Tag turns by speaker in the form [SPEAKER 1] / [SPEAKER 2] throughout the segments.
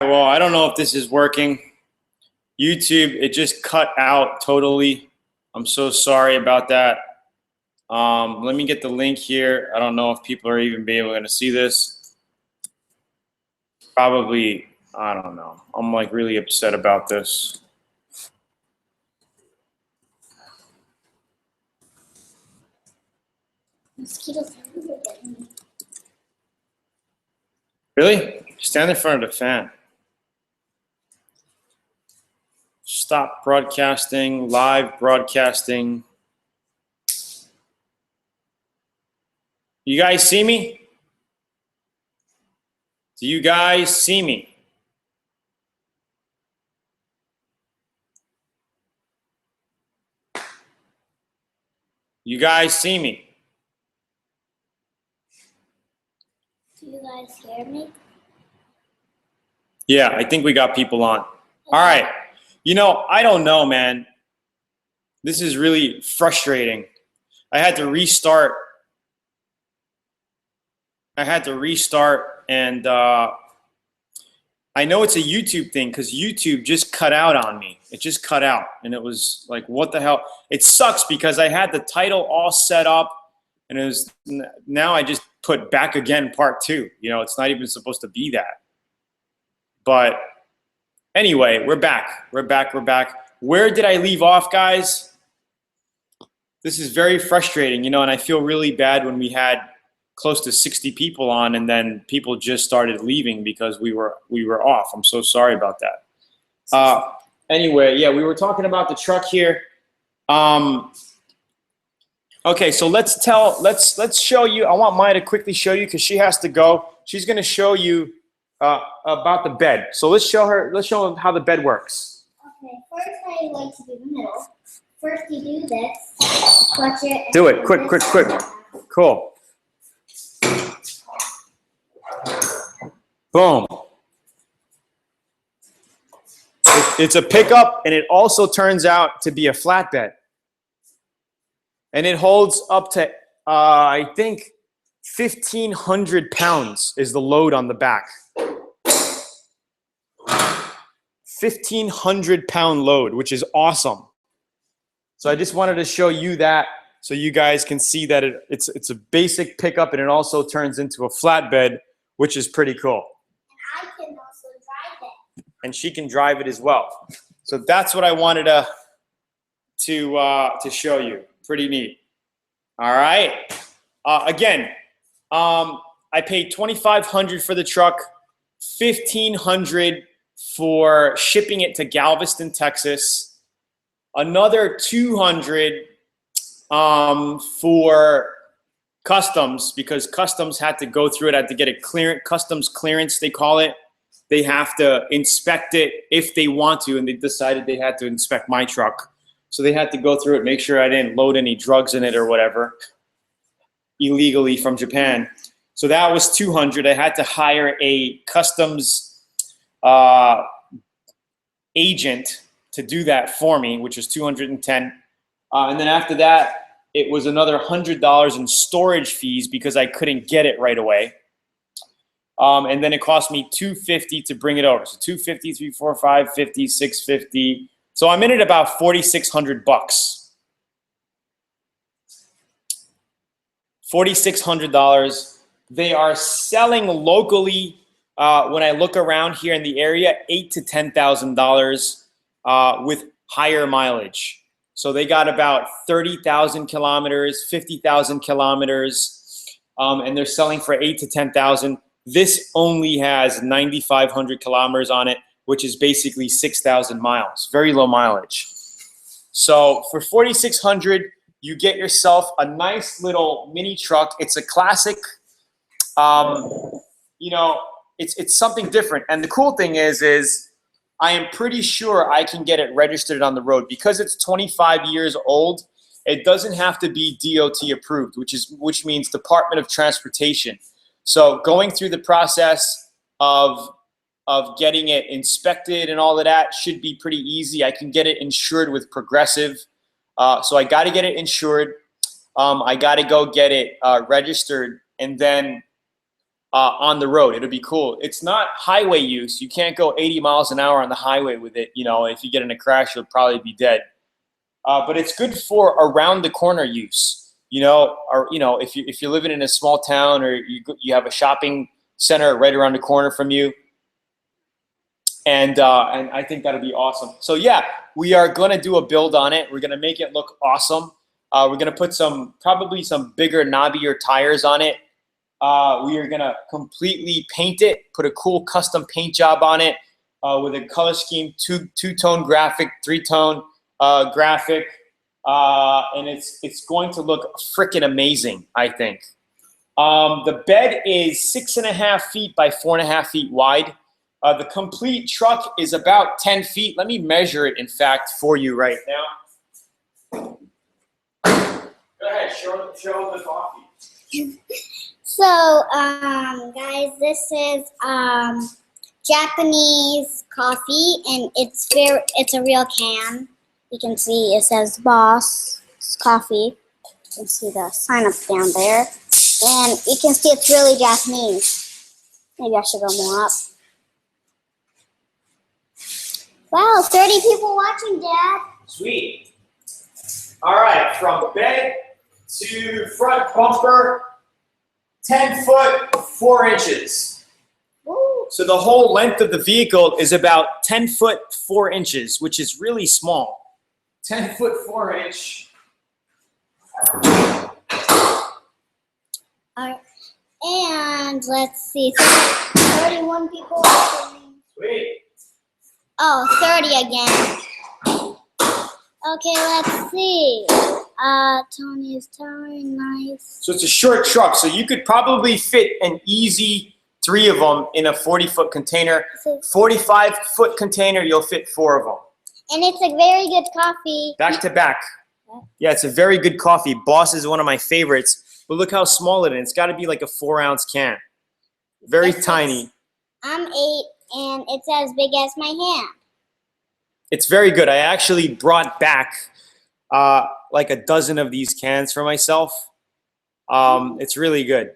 [SPEAKER 1] Well, I don't know if this is working. YouTube, it just cut out totally. I'm so sorry about that. Let me get the link here. I don't know if people are even be able to see this. Probably, I don't know. I'm like really upset about this.
[SPEAKER 2] Mosquitoes.
[SPEAKER 1] Really? Stand in front of the fan. Stop broadcasting, live broadcasting. You guys see me? Do you guys see me? You guys see me?
[SPEAKER 2] Do you guys hear me?
[SPEAKER 1] Yeah, I think we got people on. All right. You know, I don't know, man. This is really frustrating. I had to restart. And I know it's a YouTube thing because YouTube just cut out on me. It just cut out. And it was like, what the hell? It sucks because I had the title all set up and it was, now I just put back again part 2. You know, it's not even supposed to be that. But anyway, we're back. We're back. Where did I leave off, guys? This is very frustrating, you know, and I feel really bad when we had close to 60 people on and then people just started leaving because we were off. I'm so sorry about that. Anyway, yeah, we were talking about the truck here. Okay, so let's show you. I want Maya to quickly show you because she has to go. She's going to show you about the bed. So let's show them how the bed works.
[SPEAKER 2] Okay, first I like to do the middle. First you do this, clutch it.
[SPEAKER 1] Do it, quick. Cool. Boom. It's a pickup and it also turns out to be a flatbed. And it holds up to, I think, 1,500 pounds is the load on the back. 1,500 pound load, which is awesome. So I just wanted to show you that so you guys can see that it's a basic pickup and it also turns into a flatbed, which is pretty cool.
[SPEAKER 2] And I can also drive it.
[SPEAKER 1] And she can drive it as well. So that's what I wanted to show you. Pretty neat. All right. Again, I paid $2,500 for the truck, $1,500 for shipping it to Galveston, Texas, another $200 for customs because customs had to go through it, had to get a customs clearance, they call it. They have to inspect it if they want to, and they decided they had to inspect my truck. So they had to go through it, make sure I didn't load any drugs in it or whatever illegally from Japan. So that was $200. I had to hire a customs agent to do that for me, which was $210. And then after that, it was another $100 in storage fees because I couldn't get it right away. And then it cost me $250 to bring it over. So $250, $3, $4, $5, $50, $650. So I'm in at about $4,600. $4,600. They are selling locally. When I look around here in the area, $8,000 to $10,000 with higher mileage. So they got about 30,000 kilometers, 50,000 kilometers, and they're selling for $8,000 to $10,000. This only has 9,500 kilometers on it, which is basically 6,000 miles. Very low mileage. So for $4,600, you get yourself a nice little mini truck. It's a classic. You know, it's something different. And the cool thing is I am pretty sure I can get it registered on the road because it's 25 years old. It doesn't have to be DOT approved, which means Department of Transportation. So going through the process of getting it inspected and all of that should be pretty easy. I can get it insured with Progressive. So I got to get it insured. I got to go get it registered. And then on the road. It'll be cool. It's not highway use. You can't go 80 miles an hour on the highway with it. You know, if you get in a crash, you'll probably be dead. But it's good for around the corner use. You know, or if you're living in a small town, or you have a shopping center right around the corner from you. And I think that'll be awesome. So yeah, we are gonna do a build on it. We're gonna make it look awesome. We're gonna put probably some bigger, knobbier tires on it. We are gonna completely paint it, put a cool custom paint job on it with a color scheme, two-tone graphic, three-tone graphic, and it's going to look freaking amazing, I think. The bed is 6.5 feet by 4.5 feet wide. The complete truck is about 10 feet. Let me measure it, in fact, for you right now. Go ahead, show the coffee.
[SPEAKER 2] So, guys, this is Japanese coffee, and it's a real can. You can see it says Boss Coffee. You can see the sign up down there, and you can see it's really Japanese. Maybe I should go more up. Wow, 30 people watching, Dad.
[SPEAKER 1] Sweet. All right, from bed to front bumper, 10 foot, 4 inches.
[SPEAKER 2] Ooh.
[SPEAKER 1] So the whole length of the vehicle is about 10 foot, 4 inches, which is really small. 10 foot, 4 inch.
[SPEAKER 2] All right. And let's see, 31 people watching.
[SPEAKER 1] Sweet.
[SPEAKER 2] Oh, 30 again. Okay, let's see. Tony is telling, nice.
[SPEAKER 1] So it's a short truck, so you could probably fit an easy 3 of them in a 40-foot container. 45-foot container, you'll fit 4 of them.
[SPEAKER 2] And it's a very good coffee.
[SPEAKER 1] Back to back. Yeah, it's a very good coffee. Boss is one of my favorites. But look how small it is. It's got to be like a 4-ounce can. Very tiny.
[SPEAKER 2] I'm 8, and it's as big as my hand.
[SPEAKER 1] It's very good. I actually brought back like a dozen of these cans for myself. It's really good.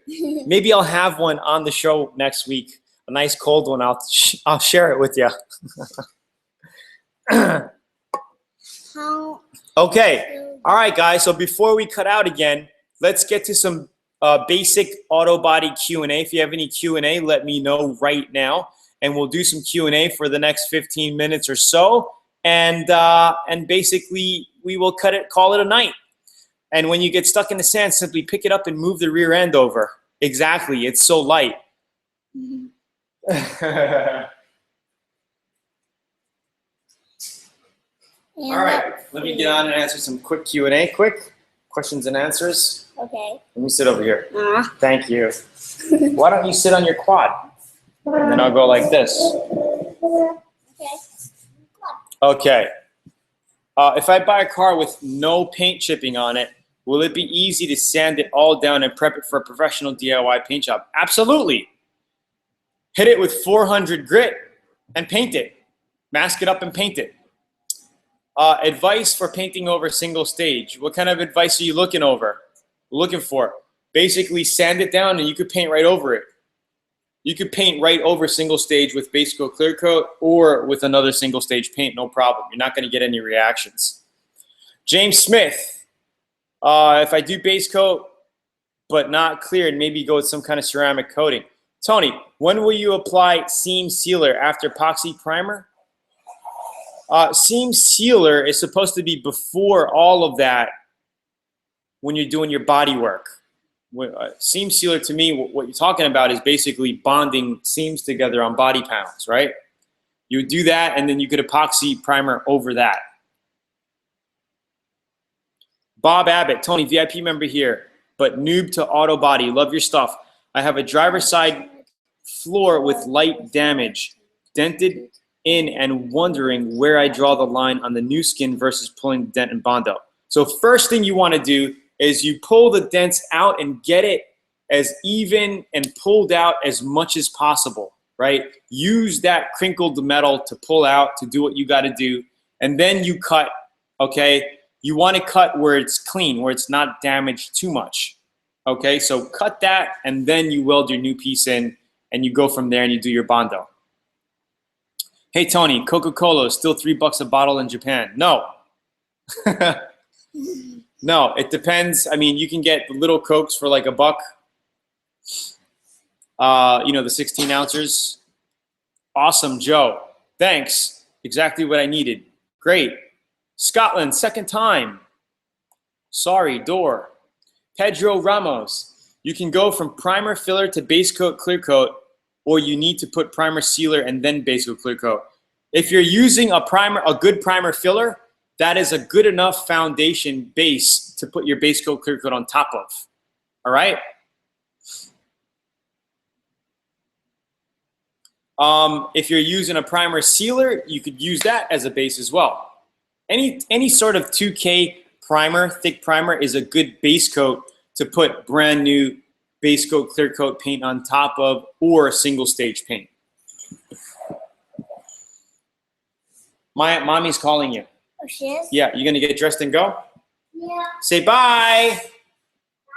[SPEAKER 1] Maybe I'll have one on the show next week. A nice cold one. I'll share it with you. Okay. All right, guys. So before we cut out again, let's get to some basic auto body Q&A. If you have any Q&A, let me know right now, and we'll do some Q&A for the next 15 minutes or so. And basically, we will call it a night. And when you get stuck in the sand, simply pick it up and move the rear end over. Exactly. It's so light. All right. Let me get on and answer some quick Q&A. Quick questions and answers.
[SPEAKER 2] Okay.
[SPEAKER 1] Let me sit over here. Thank you. Why don't you sit on your quad? And then I'll go like this.
[SPEAKER 2] Okay.
[SPEAKER 1] Okay. If I buy a car with no paint chipping on it, will it be easy to sand it all down and prep it for a professional DIY paint job? Absolutely. Hit it with 400 grit and paint it. Mask it up and paint it. Advice for painting over single stage. What kind of advice are you looking for? Basically, sand it down and you could paint right over it. You could paint right over single stage with base coat, clear coat, or with another single stage paint, no problem. You're not going to get any reactions. James Smith, if I do base coat but not cleared, maybe go with some kind of ceramic coating. Tony, when will you apply seam sealer after epoxy primer? Seam sealer is supposed to be before all of that when you're doing your body work. Seam sealer, to me, what you're talking about is basically bonding seams together on body panels, right? You would do that, and then you could epoxy primer over that. Bob Abbott, Tony, VIP member here, but noob to auto body. Love your stuff. I have a driver's side floor with light damage, dented in, and wondering where I draw the line on the new skin versus pulling the dent and Bondo. So first thing you want to do is you pull the dents out and get it as even and pulled out as much as possible, right? Use that crinkled metal to pull out, to do what you got to do, and then you cut, okay? You want to cut where it's clean, where it's not damaged too much. Okay, so cut that, and then you weld your new piece in, and you go from there and you do your Bondo. Hey, Tony, Coca-Cola is still $3 a bottle in Japan. No. No, it depends. I mean, you can get the little Cokes for like $1. You know, the 16 ounces. Awesome, Joe. Thanks. Exactly what I needed. Great. Scotland, second time. Sorry, door. Pedro Ramos. You can go from primer filler to base coat clear coat, or you need to put primer sealer and then base coat clear coat. If you're using a good primer filler, that is a good enough foundation base to put your base coat clear coat on top of. All right? If you're using a primer sealer, you could use that as a base as well. Any sort of 2K primer, thick primer, is a good base coat to put brand new base coat clear coat paint on top of, or single stage paint. Mommy's calling you.
[SPEAKER 2] Oh, she is?
[SPEAKER 1] Yeah, you gonna get dressed and go?
[SPEAKER 2] Yeah.
[SPEAKER 1] Say bye.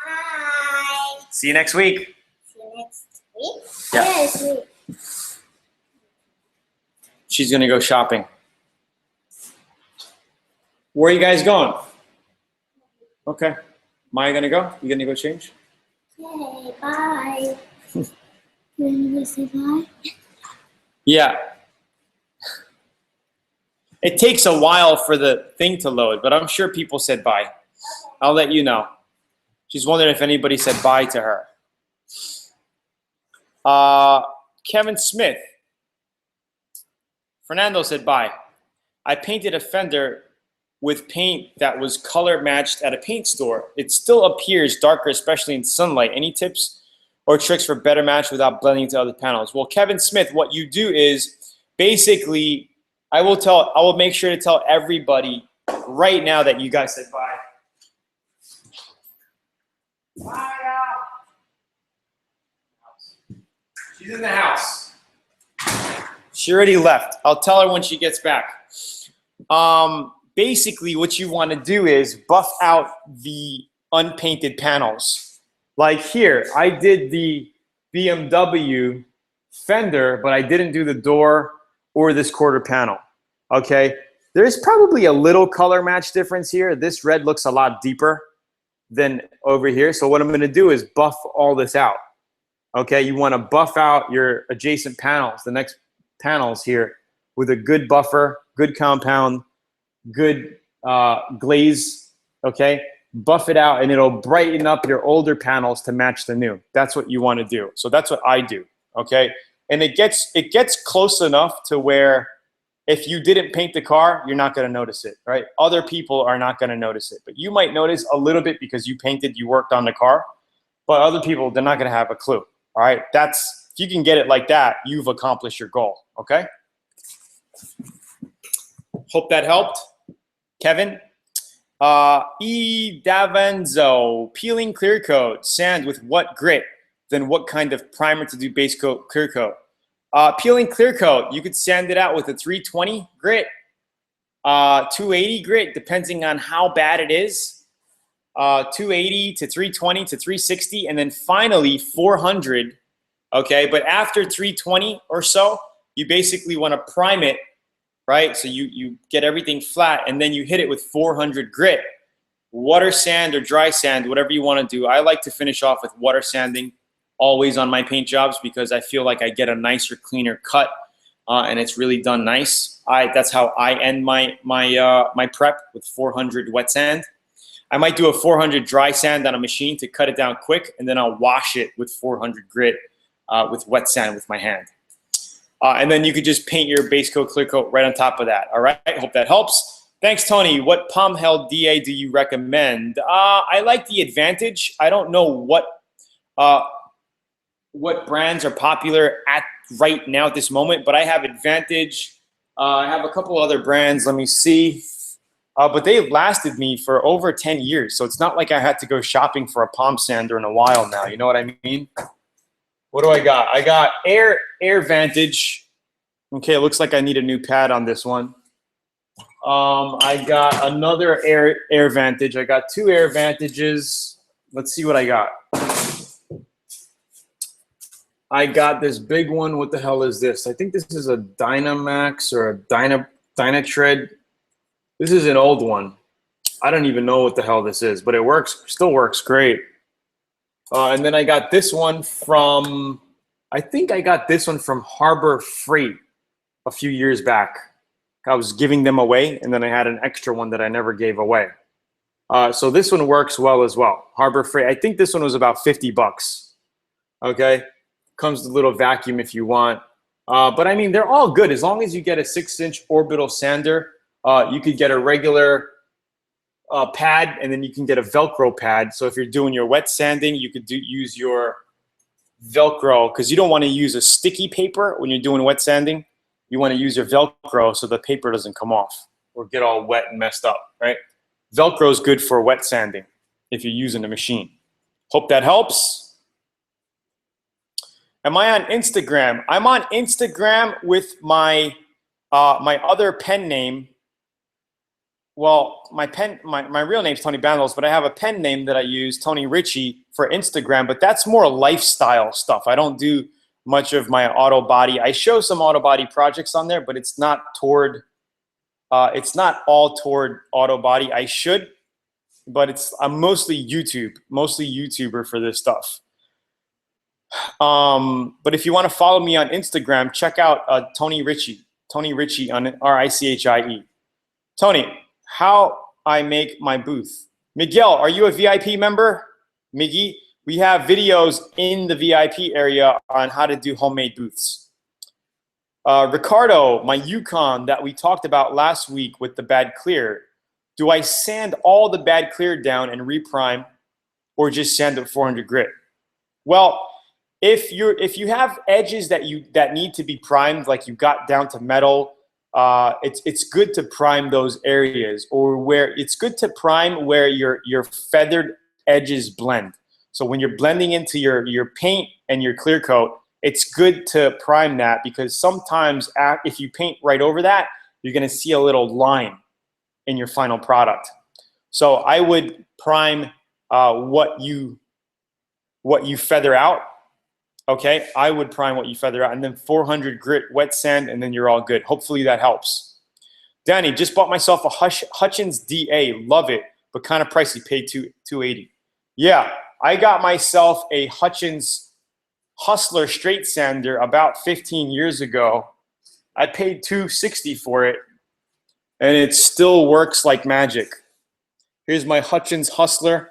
[SPEAKER 2] Bye.
[SPEAKER 1] See you next week.
[SPEAKER 2] See you next week?
[SPEAKER 1] Yeah.
[SPEAKER 2] Next week.
[SPEAKER 1] She's gonna go shopping. Where are you guys going? Okay. Maya gonna go? You gonna go change?
[SPEAKER 2] Okay, bye. You want to say bye?
[SPEAKER 1] Yeah. It takes a while for the thing to load, but I'm sure people said bye. I'll let you know. She's wondering if anybody said bye to her. Kevin Smith. Fernando said bye. I painted a fender with paint that was color matched at a paint store. It still appears darker, especially in sunlight. Any tips or tricks for better match without blending to other panels? Well, Kevin Smith, what you do is basically, I will make sure to tell everybody right now that you guys said bye. Maya. She's in the house. She already left. I'll tell her when she gets back. Basically, what you want to do is buff out the unpainted panels. Like here, I did the BMW fender, but I didn't do the door or this quarter panel. Okay, there's probably a little color match difference here. This red looks a lot deeper than over here. So what I'm going to do is buff all this out. Okay, you want to buff out your adjacent panels, the next panels here, with a good buffer, good compound, good glaze. Okay, buff it out and it'll brighten up your older panels to match the new. That's what you want to do. So that's what I do. Okay, and it gets close enough to where if you didn't paint the car, you're not going to notice it, right? Other people are not going to notice it, but you might notice a little bit because you painted, you worked on the car, but other people, they're not going to have a clue. All right, if you can get it like that, you've accomplished your goal. Okay. Hope that helped, Kevin. E. Davenzo, peeling clear coat, sand with what grit? Then what kind of primer to do base coat, clear coat? Peeling clear coat, you could sand it out with a 320 grit, 280 grit, depending on how bad it is. 280 to 320 to 360, and then finally 400. Okay, but after 320 or so, you basically want to prime it, right? So you get everything flat, and then you hit it with 400 grit. Water sand or dry sand, whatever you want to do. I like to finish off with water sanding always on my paint jobs because I feel like I get a nicer, cleaner cut, and it's really done nice. That's how I end my prep, with 400 wet sand. I might do a 400 dry sand on a machine to cut it down quick, and then I'll wash it with 400 grit with wet sand with my hand. And then you could just paint your base coat, clear coat right on top of that. All right, hope that helps. Thanks, Tony. What palm held DA do you recommend? I like the Advantage. I don't know what brands are popular right now at this moment, but I have Advantage. I have a couple other brands. Let me see. But they've lasted me for over 10 years. So it's not like I had to go shopping for a palm sander in a while now. You know what I mean? What do I got? I got Air Vantage. Okay, it looks like I need a new pad on this one. I got another Air Vantage. I got two Air Vantages. Let's see what I got. I got this big one. What the hell is this? I think this is a Dynamax or a Dynatred. This is an old one. I don't even know what the hell this is, but it works, still works great. And then I got this one from, I think I got this one from Harbor Freight a few years back. I was giving them away, and then I had an extra one that I never gave away. So this one works well as well. Harbor Freight. I think this one was about 50 bucks. Okay. Comes with a little vacuum if you want. But I mean, they're all good. As long as you get a 6-inch orbital sander, you could get a regular pad, and then you can get a Velcro pad. So if you're doing your wet sanding, you could use your Velcro, because you don't want to use a sticky paper when you're doing wet sanding. You want to use your Velcro so the paper doesn't come off or get all wet and messed up, right? Velcro is good for wet sanding if you're using the machine. Hope that helps. Am I on Instagram? I'm on Instagram with my my other pen name. Well, my real name's Tony Bandos, but I have a pen name that I use, Tony Ritchie, for Instagram, but that's more lifestyle stuff. I don't do much of my auto body. I show some auto body projects on there, but it's not all toward auto body. I should, but I'm mostly YouTuber for this stuff. But if you want to follow me on Instagram, check out Tony Ritchie on RICHIE. Tony, how I make my booth. Miguel, are you a VIP member? Miggy, we have videos in the VIP area on how to do homemade booths. Ricardo, my Yukon that we talked about last week with the bad clear, do I sand all the bad clear down and reprime, or just sand at 400 grit? Well, if you have edges that need to be primed, like you got down to metal, it's good to prime those areas, or where it's good to prime where your feathered edges blend. So when you're blending into your paint and your clear coat, it's good to prime that, because sometimes if you paint right over that, you're going to see a little line in your final product. So I would prime what you feather out. Okay, I would prime what you feather out, and then 400 grit wet sand, and then you're all good. Hopefully that helps. Danny, just bought myself a Hutchins DA. Love it, but kind of pricey. Paid $280. Yeah, I got myself a Hutchins Hustler straight sander about 15 years ago. I paid $260 for it, and it still works like magic. Here's my Hutchins Hustler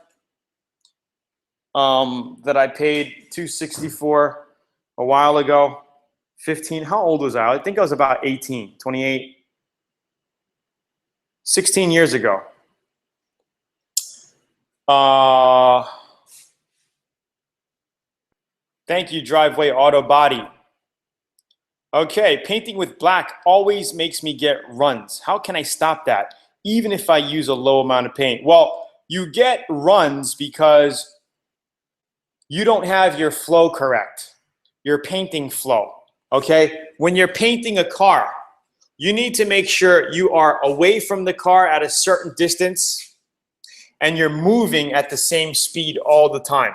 [SPEAKER 1] that I paid $260 for a while ago. 15, how old was I? I think I was about 18, 28, 16 years ago. Thank you, Driveway Auto Body. Okay, painting with black always makes me get runs. How can I stop that, even if I use a low amount of paint? Well, you get runs because you don't have your flow correct, your painting flow, okay? When you're painting a car, you need to make sure you are away from the car at a certain distance and you're moving at the same speed all the time.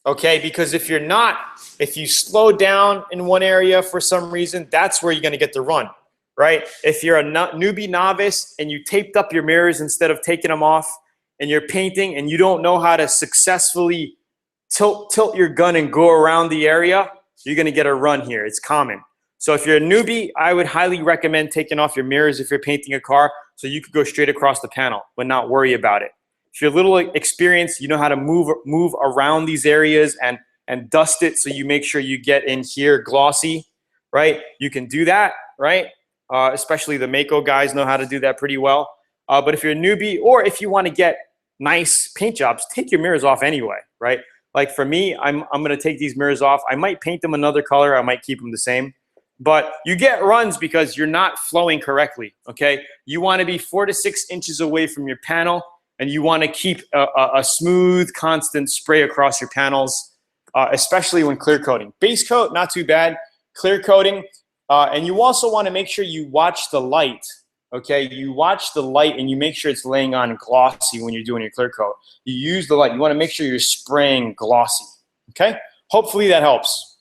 [SPEAKER 1] Okay, because if you're not, if you slow down in one area for some reason, that's where you're gonna get the run, right? If you're a newbie novice and you taped up your mirrors instead of taking them off, and you're painting and you don't know how to successfully tilt your gun and go around the area, you're gonna get a run here. It's common. So if you're a newbie, I would highly recommend taking off your mirrors if you're painting a car, so you could go straight across the panel but not worry about it. If you're a little experienced, you know how to move around these areas and dust it, so you make sure you get in here glossy, right? You can do that, right? Especially the Mako guys know how to do that pretty well. But if you're a newbie, or if you want to get nice paint jobs, take your mirrors off anyway, right? Like for me, I'm going to take these mirrors off. I might paint them another color. I might keep them the same. But you get runs because you're not flowing correctly, okay? You want to be 4 to 6 inches away from your panel, and you want to keep a smooth, constant spray across your panels, especially when clear coating. Base coat, not too bad. Clear coating. And you also want to make sure you watch the light Okay, you watch the light and you make sure it's laying on glossy when you're doing your clear coat. You use the light. You want to make sure you're spraying glossy. Okay, hopefully that helps.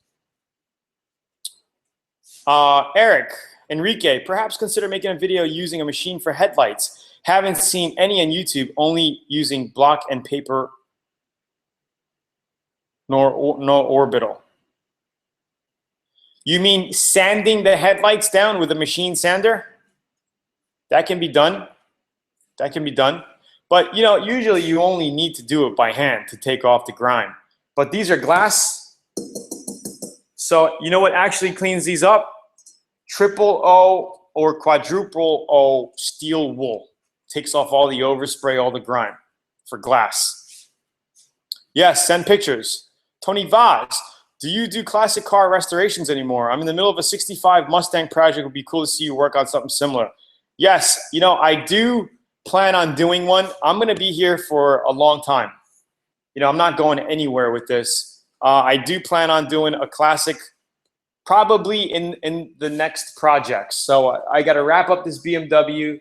[SPEAKER 1] Eric, Enrique, perhaps consider making a video using a machine for headlights. Haven't seen any on YouTube, only using block and paper, no orbital. You mean sanding the headlights down with a machine sander? That can be done. That can be done. But, you know, usually you only need to do it by hand to take off the grime. But these are glass. So, you know what actually cleans these up? Triple O or quadruple O steel wool. Takes off all the overspray, all the grime for glass. Yes, send pictures. Tony Vaz, do you do classic car restorations anymore? I'm in the middle of a 65 Mustang project. It would be cool to see you work on something similar. Yes, you know, I do plan on doing one. I'm going to be here for a long time. You know, I'm not going anywhere with this. I do plan on doing a classic probably in the next project. So I got to wrap up this BMW.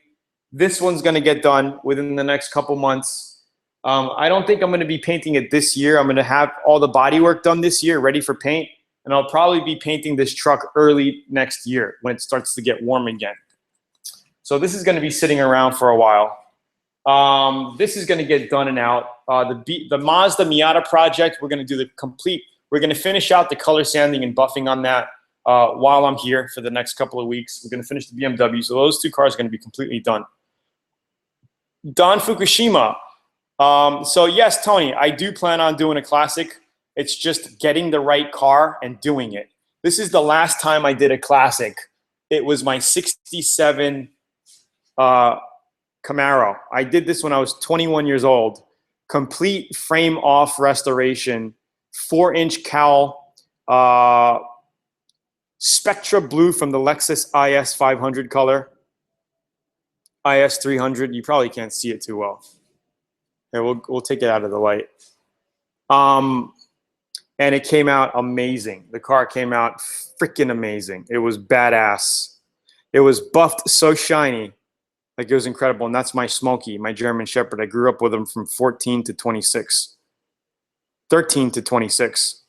[SPEAKER 1] This one's going to get done within the next couple months. I don't think I'm going to be painting it this year. I'm going to have all the body work done this year, ready for paint. And I'll probably be painting this truck early next year when it starts to get warm again. So this is going to be sitting around for a while. This is going to get done and out. The Mazda Miata project, we're going to do the complete. We're going to finish out the color sanding and buffing on that while I'm here for the next couple of weeks. We're going to finish the BMW. So those two cars are going to be completely done. Don Fukushima. So yes, Tony, I do plan on doing a classic. It's just getting the right car and doing it. This is the last time I did a classic. It was my 67 Camaro. I did this when I was 21 years old. Complete frame off restoration, 4-inch cowl, Spectra blue from the Lexus IS 500 color, IS 300. You probably can't see it too well. Here, we'll take it out of the light. And it came out amazing. The car came out freaking amazing. It was badass. It was buffed so shiny. Like, it was incredible. And that's my Smokey, my German Shepherd. I grew up with him from 14 to 26. 13 to 26.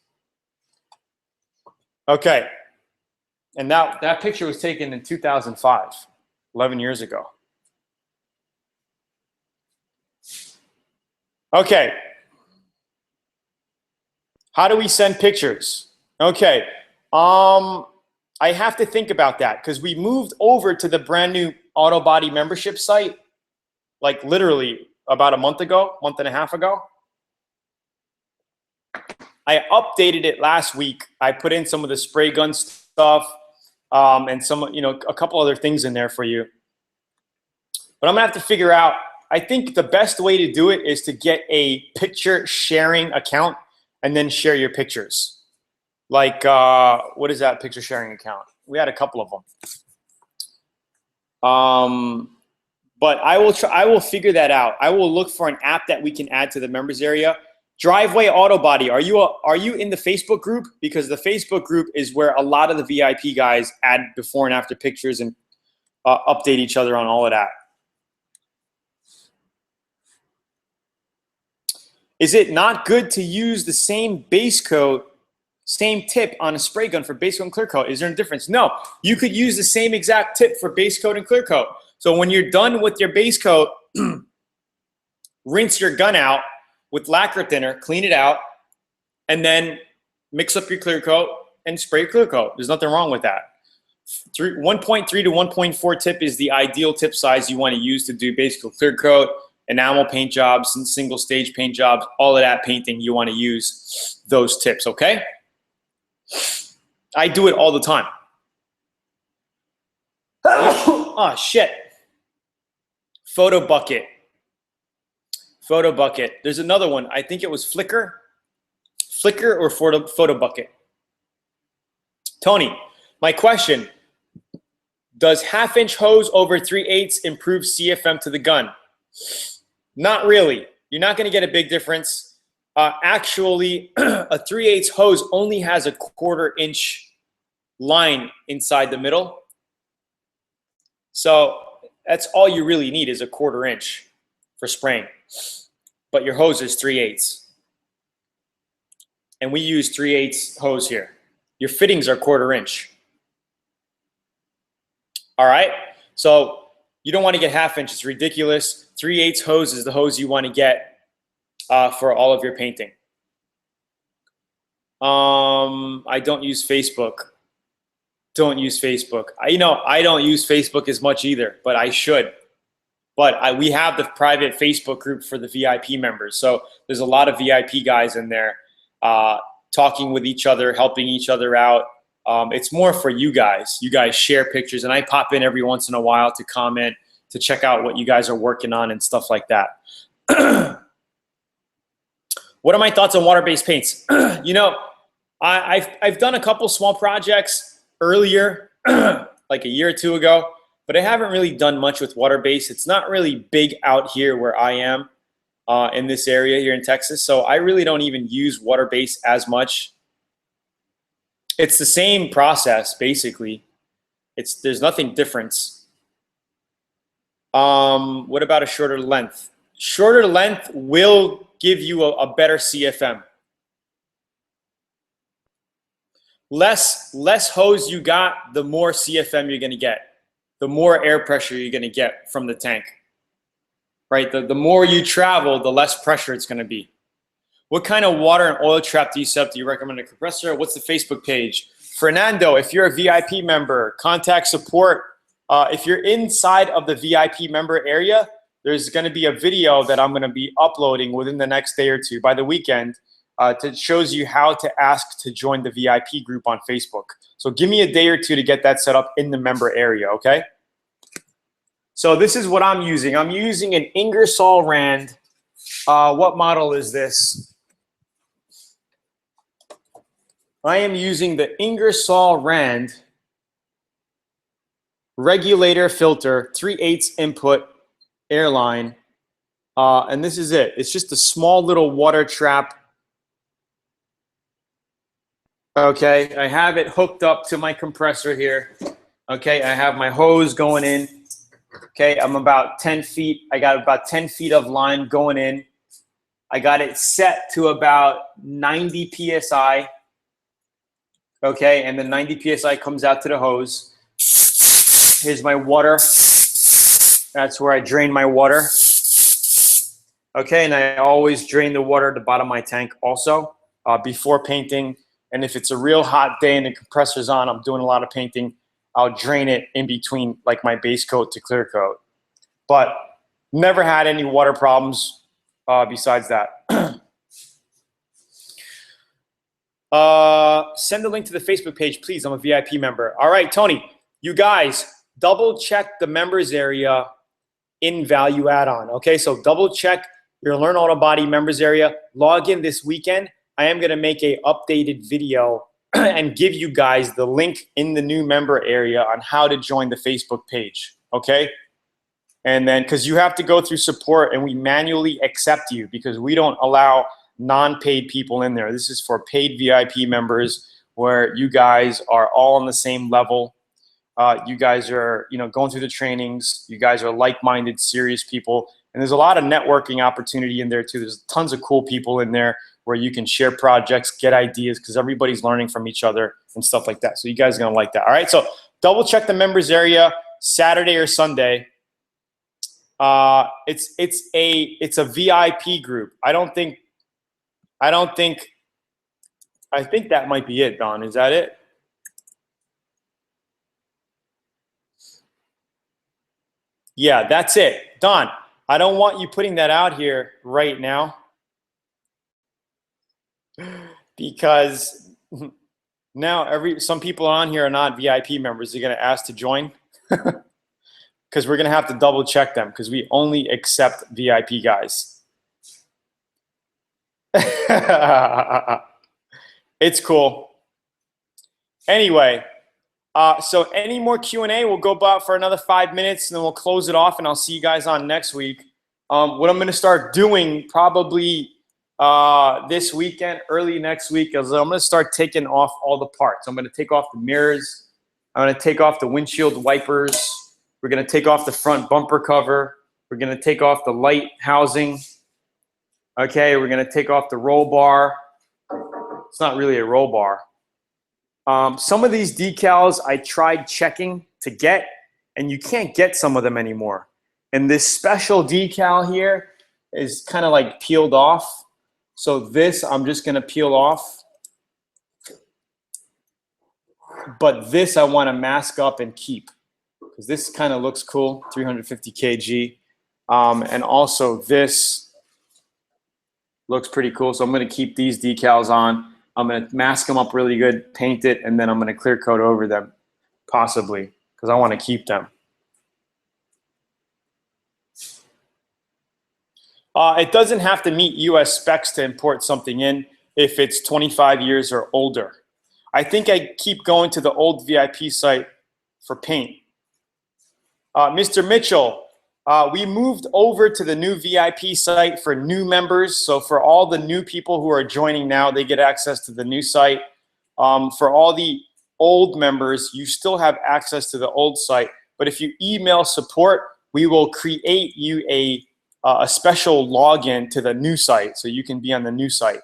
[SPEAKER 1] Okay. And that picture was taken in 2005, 11 years ago. Okay. How do we send pictures? Okay. I have to think about that because we moved over to the brand new Auto Body membership site, like literally about a month and a half ago. I updated it last week. I put in some of the spray gun stuff and some, you know, a couple other things in there for you. But I'm gonna have to figure out, I think the best way to do it is to get a picture sharing account and then share your pictures. Like, what is that picture sharing account? We had a couple of them. But I will figure that out. I will look for an app that we can add to the members area. Driveway Auto Body. Are you in the Facebook group? Because the Facebook group is where a lot of the VIP guys add before and after pictures and update each other on all of that. Is it not good to use the same base coat, same tip on a spray gun for base coat and clear coat? Is there a difference? No, you could use the same exact tip for base coat and clear coat. So when you're done with your base coat, rinse your gun out with lacquer thinner, clean it out, and then mix up your clear coat and spray clear coat. There's nothing wrong with that. 1.3 to 1.4 tip is the ideal tip size you want to use to do base coat, clear coat, enamel paint jobs, and single stage paint jobs, all of that painting, you want to use those tips, okay? I do it all the time. Oh, shit. Photo bucket. Photo bucket. There's another one. I think it was Flickr. Flickr or photo bucket. Tony, my question. Does half-inch hose over 3/8 improve CFM to the gun? Not really. You're not going to get a big difference. Actually, a 3/8 hose only has a 1/4 inch line inside the middle. So that's all you really need is a 1/4 inch for spraying. But your hose is 3/8. And we use 3/8 hose here. Your fittings are 1/4 inch. All right? So you don't want to get 1/2 inch. It's ridiculous. 3/8 hose is the hose you want to get for all of your painting. I don't use Facebook. Don't use Facebook. I don't use Facebook as much either, but I should. But we have the private Facebook group for the VIP members. So there's a lot of VIP guys in there talking with each other, helping each other out. It's more for you guys. You guys share pictures, and I pop in every once in a while to comment, to check out what you guys are working on and stuff like that. What are my thoughts on water-based paints? I've done a couple small projects earlier, like a year or two ago, but I haven't really done much with water-based. It's not really big out here where I am in this area here in Texas, so I really don't even use water-based as much. It's the same process, basically. There's nothing different. What about a shorter length? Shorter length will give you a better CFM. Less hose you got, the more CFM you're gonna get. The more air pressure you're gonna get from the tank. Right? The more you travel, the less pressure it's gonna be. What kind of water and oil trap do you set up? Do you recommend a compressor? What's the Facebook page? Fernando, if you're a VIP member, contact support. If you're inside of the VIP member area, there's going to be a video that I'm going to be uploading within the next day or two by the weekend that shows you how to ask to join the VIP group on Facebook. So give me a day or two to get that set up in the member area, okay? So this is what I'm using. I'm using an Ingersoll Rand. What model is this? I am using the Ingersoll Rand regulator filter, 3/8 input airline, and this is it. It's just a small little water trap. Okay, I have it hooked up to my compressor here. Okay, I have my hose going in. Okay, I'm about 10 feet. I got about 10 feet of line going in. I got it set to about 90 PSI. Okay, and the 90 PSI comes out to the hose. Here's my water. That's where I drain my water. Okay, and I always drain the water at the bottom of my tank also before painting. And if it's a real hot day and the compressor's on, I'm doing a lot of painting, I'll drain it in between like my base coat to clear coat. But never had any water problems besides that. Send a link to the Facebook page, please. I'm a VIP member. All right, Tony, you guys, double check the members area in value add-on. Okay, so double check your Learn Auto Body members area. Log in this weekend. I am going to make a updated video and give you guys the link in the new member area on how to join the Facebook page. Okay, and then because you have to go through support and we manually accept you because we don't allow non-paid people in there. This is for paid VIP members where you guys are all on the same level. You guys are, going through the trainings. You guys are like-minded, serious people. And there's a lot of networking opportunity in there too. There's tons of cool people in there where you can share projects, get ideas, because everybody's learning from each other and stuff like that. So you guys are going to like that. All right, so double check the members area Saturday or Sunday. It's a VIP group. I think that might be it, Don. Is that it? Yeah, that's it. Don, I don't want you putting that out here right now because now some people on here are not VIP members. They're going to ask to join because we're going to have to double check them because we only accept VIP guys. It's cool. Anyway, so any more Q&A, we'll go about for another 5 minutes and then we'll close it off and I'll see you guys on next week. What I'm going to start doing probably this weekend, early next week, is I'm going to start taking off all the parts. I'm going to take off the mirrors. I'm going to take off the windshield wipers. We're going to take off the front bumper cover. We're going to take off the light housing. Okay, we're going to take off the roll bar. It's not really a roll bar. Some of these decals I tried checking to get, and you can't get some of them anymore. And this special decal here is kind of like peeled off. So this I'm just going to peel off. But this I want to mask up and keep, because this kind of looks cool, 350 kg. And also this looks pretty cool. So I'm going to keep these decals on. I'm going to mask them up really good, paint it, and then I'm going to clear coat over them, possibly, because I want to keep them. It doesn't have to meet US specs to import something in if it's 25 years or older. I think I keep going to the old VIP site for paint. Mr. Mitchell, we moved over to the new VIP site for new members. So for all the new people who are joining now, they get access to the new site. For all the old members, you still have access to the old site. But if you email support, we will create you a special login to the new site so you can be on the new site.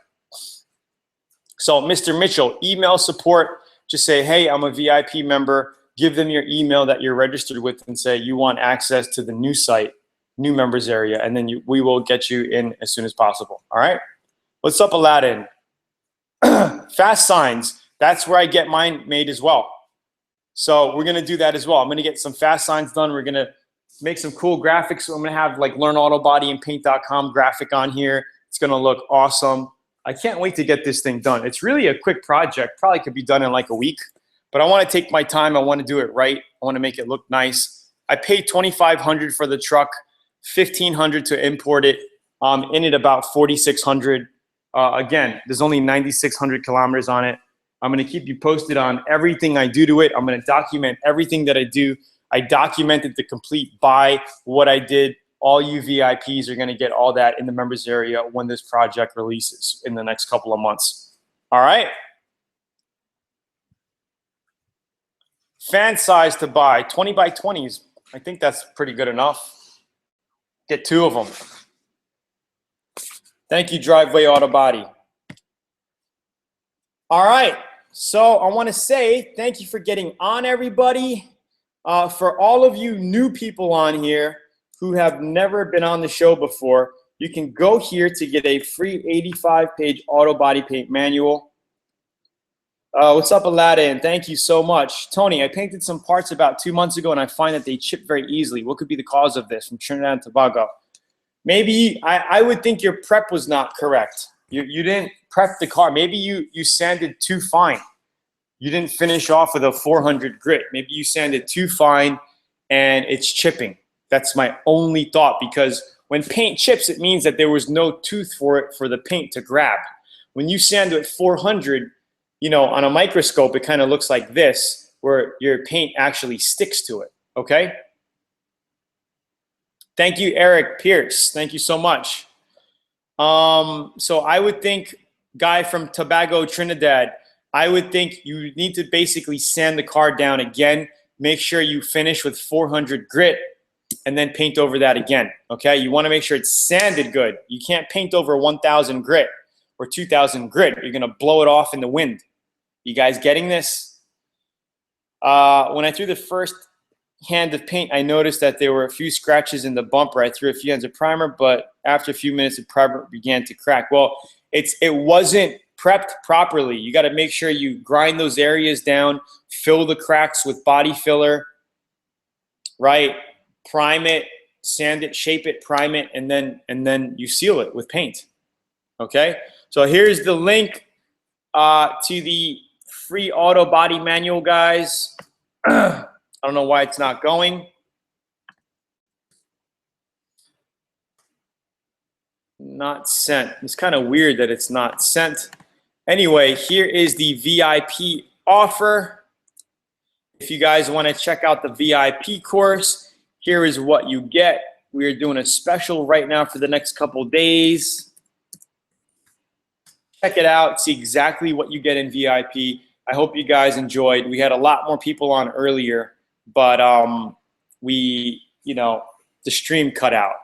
[SPEAKER 1] So Mr. Mitchell, email support, just say, hey, I'm a VIP member. Give them your email that you're registered with and say you want access to the new site, new members area, and then we will get you in as soon as possible. All right? What's up, Aladdin? Fastsigns, that's where I get mine made as well. So we're going to do that as well. I'm going to get some Fastsigns done. We're going to make some cool graphics. So I'm going to have like learnautobody-and-paint.com graphic on here. It's going to look awesome. I can't wait to get this thing done. It's really a quick project. Probably could be done in like a week. But I want to take my time. I want to do it right. I want to make it look nice. I paid $2,500 for the truck, $1,500 to import it. In it about $4,600. Again, there's only 9,600 kilometers on it. I'm going to keep you posted on everything I do to it. I'm going to document everything that I do. I documented the complete buy, what I did. All you VIPs are going to get all that in the members area when this project releases in the next couple of months. All right? Fan size to buy, 20 by 20s. I think that's pretty good enough. Get 2 of them. Thank you, Driveway Auto Body. All right. So I want to say thank you for getting on, everybody. For all of you new people on here who have never been on the show before, you can go here to get a free 85-page auto body paint manual. What's up, Aladdin? Thank you so much. Tony, I painted some parts about 2 months ago, and I find that they chip very easily. What could be the cause of this? From Trinidad and Tobago. Maybe I would think your prep was not correct. You didn't prep the car. Maybe you sanded too fine. You didn't finish off with a 400 grit. Maybe you sanded too fine, and it's chipping. That's my only thought, because when paint chips, it means that there was no tooth for it for the paint to grab. When you sand at 400, you know, on a microscope, it kind of looks like this, where your paint actually sticks to it, okay? Thank you, Eric Pierce. Thank you so much. So I would think, guy from Tobago, Trinidad, I would think you need to basically sand the car down again. Make sure you finish with 400 grit and then paint over that again, okay? You want to make sure it's sanded good. You can't paint over 1,000 grit or 2,000 grit. You're going to blow it off in the wind. You guys getting this? When I threw the first hand of paint, I noticed that there were a few scratches in the bumper. I threw a few hands of primer, but after a few minutes, the primer began to crack. Well, it wasn't prepped properly. You got to make sure you grind those areas down, fill the cracks with body filler, right? Prime it, sand it, shape it, prime it, and then you seal it with paint. Okay? So here's the link to the free auto body manual, guys. I don't know why it's not going. Not sent. It's kind of weird that it's not sent. Anyway, here is the VIP offer. If you guys want to check out the VIP course, here is what you get. We are doing a special right now for the next couple days. Check it out. See exactly what you get in VIP. I hope you guys enjoyed. We had a lot more people on earlier, but the stream cut out.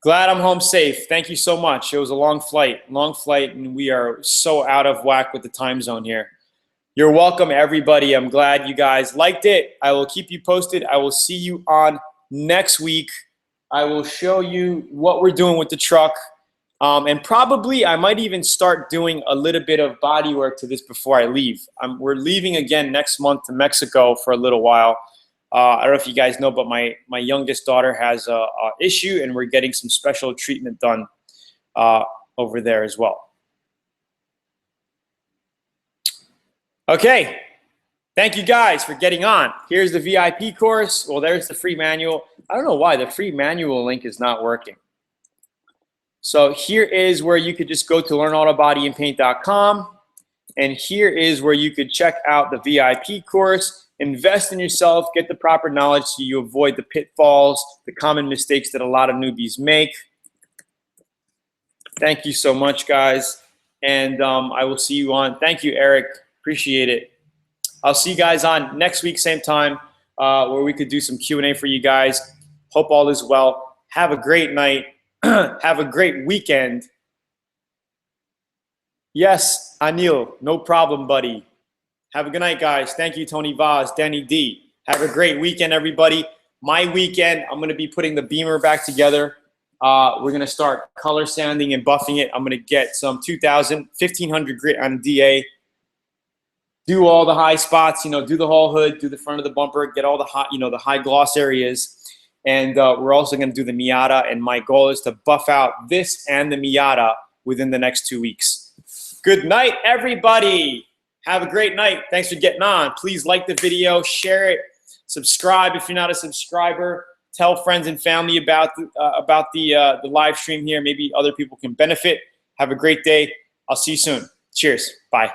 [SPEAKER 1] Glad I'm home safe. Thank you so much. It was a long flight, and we are so out of whack with the time zone here. You're welcome, everybody. I'm glad you guys liked it. I will keep you posted. I will see you on next week. I will show you what we're doing with the truck. And probably I might even start doing a little bit of body work to this before I leave. We're leaving again next month to Mexico for a little while. I don't know if you guys know, but my youngest daughter has a issue, and we're getting some special treatment done over there as well. Okay, thank you guys for getting on. Here's the VIP course. Well, there's the free manual. I don't know why the free manual link is not working. So here is where you could just go to learnautobodyandpaint.com, and here is where you could check out the VIP course. Invest in yourself, get the proper knowledge so you avoid the pitfalls, the common mistakes that a lot of newbies make. Thank you so much, guys. And I will see you on. Thank you, Eric. Appreciate it. I'll see you guys on next week, same time, where we could do some Q&A for you guys. Hope all is well. Have a great night. Have a great weekend. Yes, Anil, no problem, buddy. Have a good night, guys. Thank you, Tony Vaz, Danny D. Have a great weekend, everybody. My weekend, I'm going to be putting the Beamer back together. We're going to start color sanding and buffing it. I'm going to get some 1500 grit on DA. Do all the high spots, do the whole hood, do the front of the bumper, get all the hot, the high gloss areas. And we're also going to do the Miata. And my goal is to buff out this and the Miata within the next 2 weeks. Good night, everybody. Have a great night. Thanks for getting on. Please like the video, share it, subscribe if you're not a subscriber. Tell friends and family about the live stream here. Maybe other people can benefit. Have a great day. I'll see you soon. Cheers. Bye.